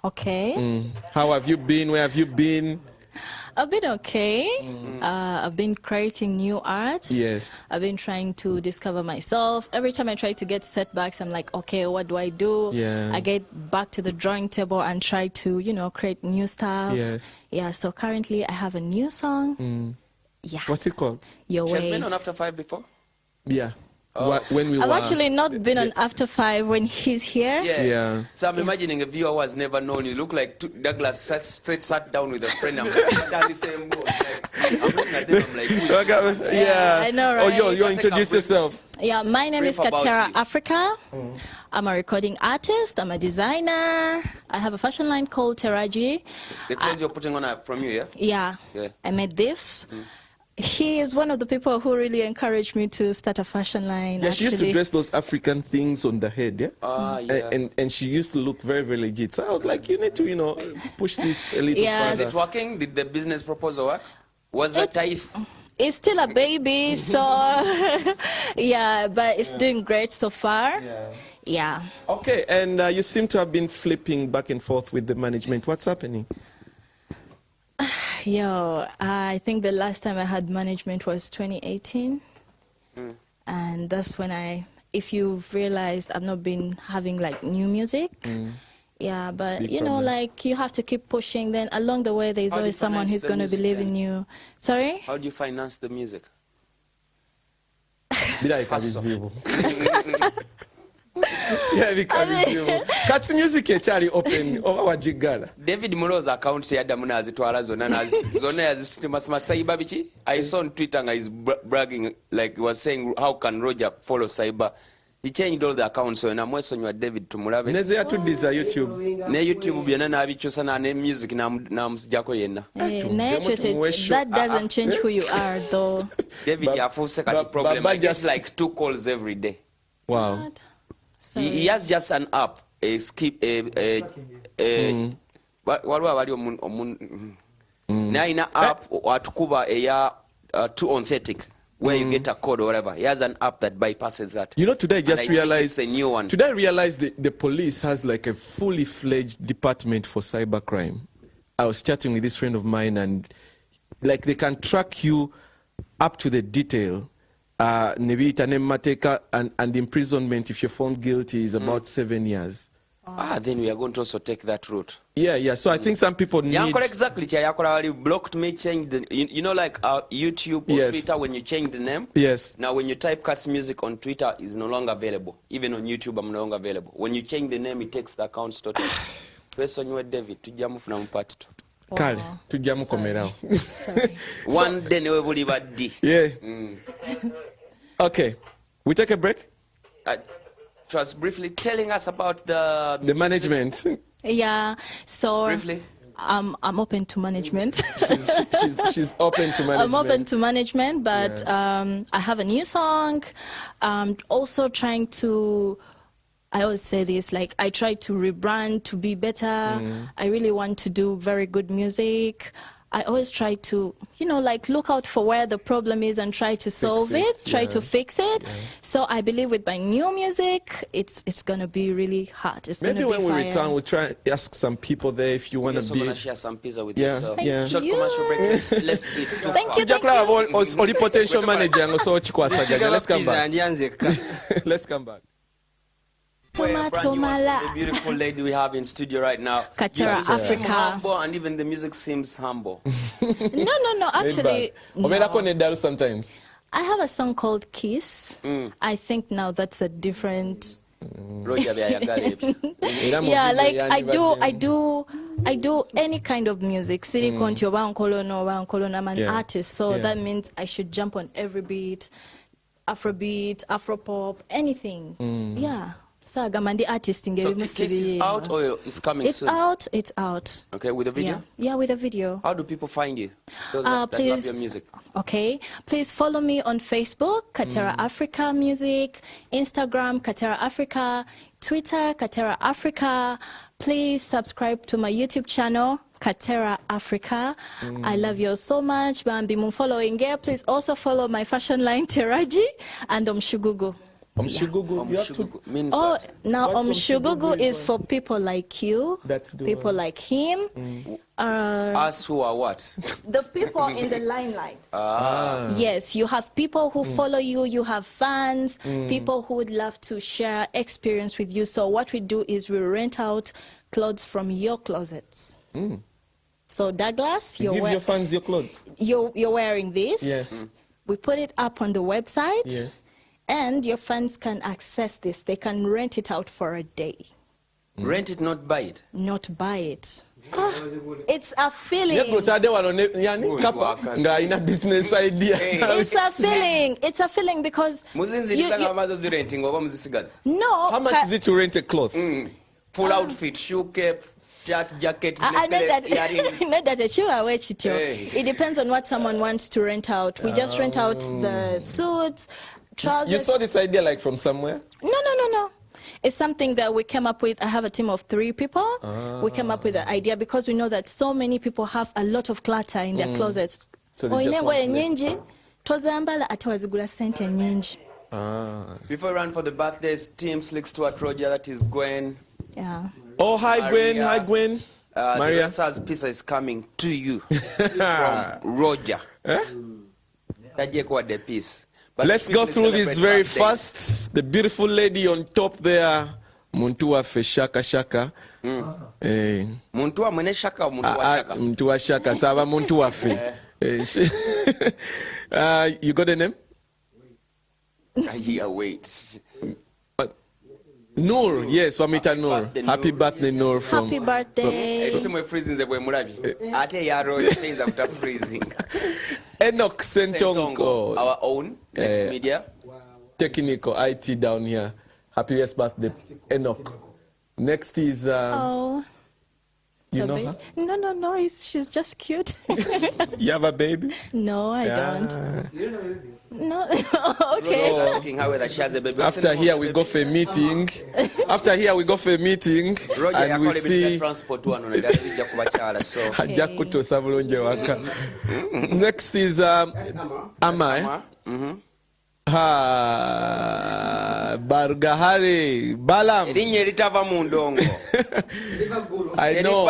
Okay. How have you been? Where have you been? I've been okay. I've been creating new art. Yes. I've been trying to discover myself. Every time I try to get setbacks, I'm like, okay, what do I do? Yeah. I get back to the drawing table and try to, you know, create new stuff. Yes. Yeah, so currently I have a new song. Yeah. What's it called? Your She Way. has been on After 5 before? Yeah. when we I've were... actually not been on After5 when he's here. Yeah. So I'm imagining a viewer who has never known you. Look like Douglas sat down with a friend. I'm like, I'm looking at them, I'm like, I know, right? Oh, you introduce yourself. Yeah, my name is TechAfrica. I'm a recording artist. I'm a designer. I have a fashion line called Teraji. The clothes you're putting on are from you, yeah? Yeah. I made this. He is one of the people who really encouraged me to start a fashion line. Yeah, she used to dress those African things on the head, and she used to look very, very legit. So I was like, you need to, push this a little further. Is it working? Did the business proposal work? Was that tight? It's still a baby, so yeah, but it's doing great so far. Yeah. Okay, and you seem to have been flipping back and forth with the management. What's happening? Yo, I think the last time I had management was 2018. And that's when if you've realized, I've not been having like new music. Yeah, but like you have to keep pushing. Then along the way, there's always someone who's going to believe in you. Sorry? How do you finance the music? Yeah, because Cut music ekyali open oba wajigala. David Mulo's account yaddamu n'azitwala zonna yazisimasima cyber biki. I saw on Twitter nga he's bragging, like he was saying, how can Roja follow cyber? He changed all the accounts, so namwesonyiwa David tumulabe. Neze yatuddiza YouTube. Ne YouTube byonna n'abikyusa ne music n'amusijjako yenna. That doesn't change who you are, though. David yafuuse kati problem. I get like 2 calls every day. Wow. He has just an app, waliwo abali naina app atukuba eya too authentic, where you get a code or whatever. He has an app that bypasses that. Today I just realized a new one. Today I realized the police has like a fully fledged department for cybercrime. I was chatting with this friend of mine, and like they can track you up to the detail. And imprisonment if you're found guilty is about 7 years. Then we are going to also take that route. Yeah. So I think some people need... Exactly. Blocked me, changed the... like YouTube or Twitter, when you change the name? Yes. Now, when you type Cuts Music on Twitter, it's no longer available. Even on YouTube, I'm no longer available. When you change the name, it takes the accounts totally. Person you David, tujamu funa mpati. Kale, tujamu komerao. Sorry. One day, never believe a D. Yeah. Okay. We take a break? Just briefly telling us about the management. Yeah. So briefly. I'm open to management. She's open to management. I'm open to management, but I have a new song. Also trying to... I always say this, like, I try to rebrand to be better. I really want to do very good music. I always try to, like, look out for where the problem is and try to solve it, try to fix it. So I believe with my new music, it's going to be really hard. It's going to be Maybe when fire. we return, we'll try and ask some people there if you want to be... going to share some pizza with you. So. Yeah. Short commercial break. Let's eat. Thank you. Only potential manager. Let's come back. Let's come back. The beautiful lady we have in studio right now. TechAfrica. Humble, and even the music seems humble. No. Actually, no. Sometimes. I have a song called Kiss. I think now that's a different... Yeah, like I do any kind of music. I'm an artist, so that means I should jump on every beat, Afrobeat, Afropop, anything. Yeah. So Kiss is out or is coming soon? It's out. Okay, with a video? Yeah, with a video. How do people find you? Those that love your music. Okay, please follow me on Facebook, TechAfrica Music, Instagram, TechAfrica, Twitter, TechAfrica. Please subscribe to my YouTube channel, TechAfrica. I love you so much. Following here. Please also follow my fashion line, Teraji, and Nshuti. Means what? Now Nshuti is for people like you, people like him. Us who are what? The people in the limelight. Yes, you have people who follow you, you have fans, people who would love to share experience with you. So what we do is we rent out clothes from your closets. So Douglas, give your fans your clothes. You're wearing this. Yes. We put it up on the website. Yes. And your fans can access this. They can rent it out for a day. Rent it, not buy it? Not buy it. It's a feeling. Business idea. It's a feeling. It's a feeling because no. How much is it to rent a cloth? Full outfit, shoe cap, shirt, jacket, I know necklace, that. earrings. I know that it depends on what someone wants to rent out. We just rent out the suits, trousers. You saw this idea like from somewhere? No. It's something that we came up with. I have a team of 3 people. We came up with the idea because we know that so many people have a lot of clutter in their closets. So they just want Before we run for the birthdays, team Slicks to Roja, that is Gwen. Yeah. Oh, hi Gwen. Hi Gwen. Maria. The Rasa's pizza is coming to you from Roja. The piece. But let's go through this very fast. The beautiful lady on top there, Muntua fe shaka. Muntua mwene shaka, Muntua shaka. Muntua shaka, sava Muntua fe. You got a name? Yeah, wait. Noor, yes, Wamita Noor. Happy birthday, Noor. Happy birthday. Enoch Sentongo. Our own, Next Media. Technical, IT down here. Happy birthday, Enoch. Next is... You know her? No, she's just cute. You have a baby? No, I don't. No, okay. So, asking her whether she has a baby. After here, we go for a meeting. Amaze. And we see... Next is Amaze. Bargahari Balam. I know.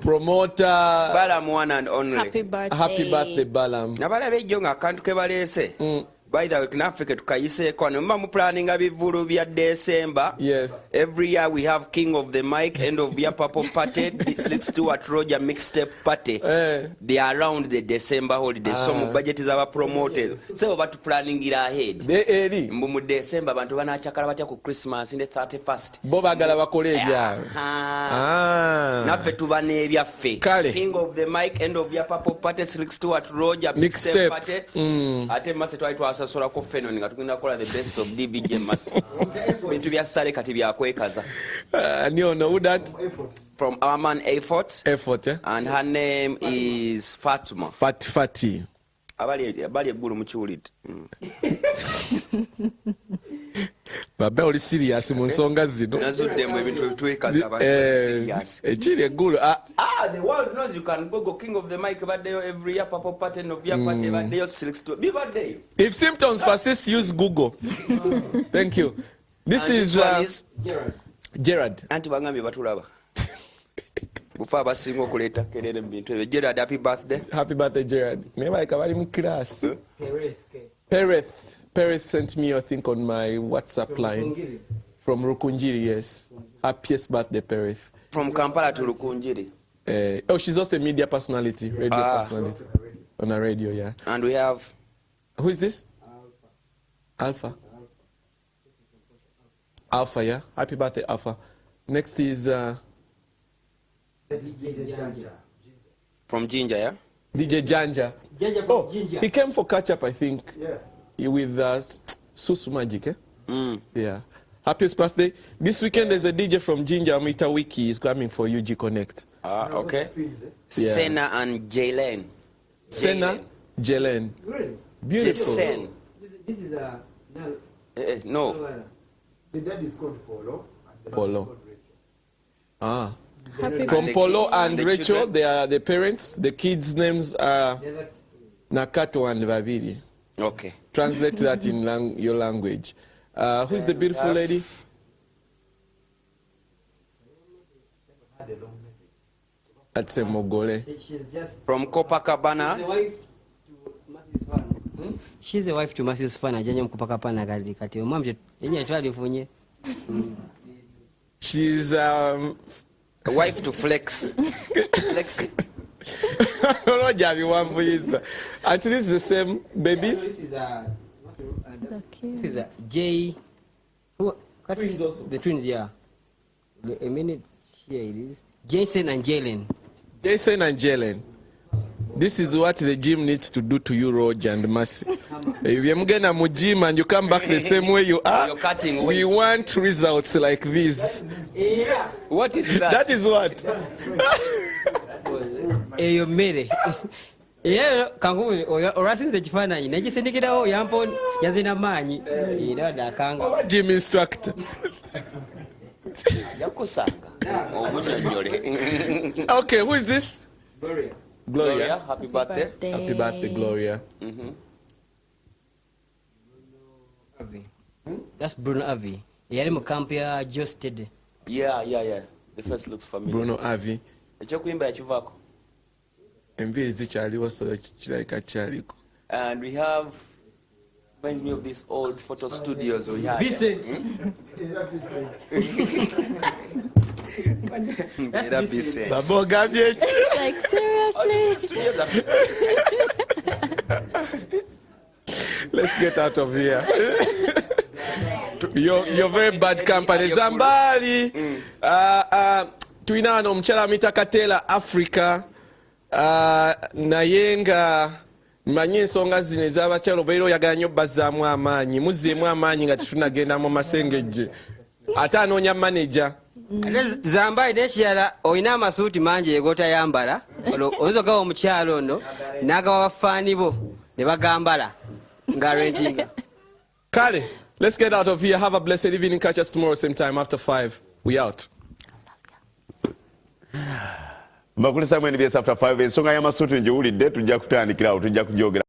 Promoter Balam, one and only. Happy birthday. Happy birthday, Balam. By the way, in Africa, planning a December. Yes. Every year we have King of the Mic, End of Year Purple Party, Slicks to Roja mixtape party. They are around the December holiday. Some budget is our promoted. So what planning it ahead? December, but when I check out Christmas in the 31st. King of the Mic, End of Year Purple Party, Slicks to Roja mixtape party. I tell myself try to Sola Kofeno, the best of DJ Mercy. Bintu bya sale kati bya kwekaza. And you know that? From our man Effort. And her name is Fatuma. Fati. Abali egulu mukiwulidde. Baba oli serious mu nsonga zino. Nazuddemu ebintu ebitwekaza abantu serious. Ekiri egulu. The world knows you can go King of the Mic birthday every year, Papa Pattern of Year Party birthday, Slicks to be birthday. If symptoms persist, use Google. Thank you. This is Gerard. Anti bangambi batulaba. Bufa abasinga okuleeta kelele mu bintu ebyo. Gerard, happy birthday. Happy birthday, Gerard. Maybe bali mu class. Pereth sent me, I think, on my WhatsApp line. From Rukunjiri, yes. Happiest birthday, Pereth. From Kampala to Rukunjiri. She's also a media personality, radio personality. On a radio, yeah. And we have... Who is this? Alpha. Alpha, yeah. Happy birthday, Alpha. Next is... From Ginger, yeah? DJ Janja. Ginger. He came for catch-up, I think. Yeah. With Susu Magic, Yeah. Happiest birthday. This weekend there's a DJ from Ginger, Amita Wiki, is coming for UG Connect. Okay. Yeah. Senna and Jalen. Senna, Jalen. Really? Beautiful. Sen. This is a... no. The dad is called Polo. And the Polo. is called Rachel. From Polo and Rachel, children? They are the parents. The kids' names are Nakato and Vaviri. Okay. Translate that in your language. Who's the beautiful lady? That's a Mogole. She's just from Copacabana. She's a wife to Mercy's fan. Ajanya Copacabana kati. Omwamje yenye twalifunye. She's a wife to Flex. Flex. Until this is the same babies. This is This is a J. Twins also. The twins, yeah. A minute here it is. Jason and Jalen. Jason and Jalen. This is what the gym needs to do to you, Roja and Mercy. If you're going to gym and you come back the same way you are, we want results like this. What is that? That is what? You made it. Yeah, orasinze chifananyi nekisindikirawo yampo yazina maanyi era dakanga gym instructor yakusanga obunyonyole. Okay, who is this? Gloria, happy birthday. Happy birthday, Gloria. That's Bruno Avi. Yali mu camp ya Josted. Yeah. The face looks familiar. Bruno Avi. Ekyokuimba yakivako. Enviri zikyaliwo so kirabika kyaliko. And we have, reminds me of these old photo studios we had. Vincent. That's Vincent. Like seriously? Let's get out of here. You're very bad company. Zambali. Tuina no mchala mitakatela Africa. Naye nga mmanyi ensonga zino ez'abakyalo obeera oyagala nnyo bazzaamu amaanyi muzzeemu amaanyi nga tetunagenda mu masengejje ate anoonya maneja. Zambali n'ekirala olina amasuuti mangi egotayambala oyinza ogawa omukyalo ono n'agawa bafaani bo ne bagambala nga rentinga. Kale, let's get out of here. Have a blessed evening. Catch us tomorrow same time after 5. We out. Mbakulisa mu NBS After 5 ensonga y'amasuuti ngiwulidde tujja kutandikirawo tujja kujogera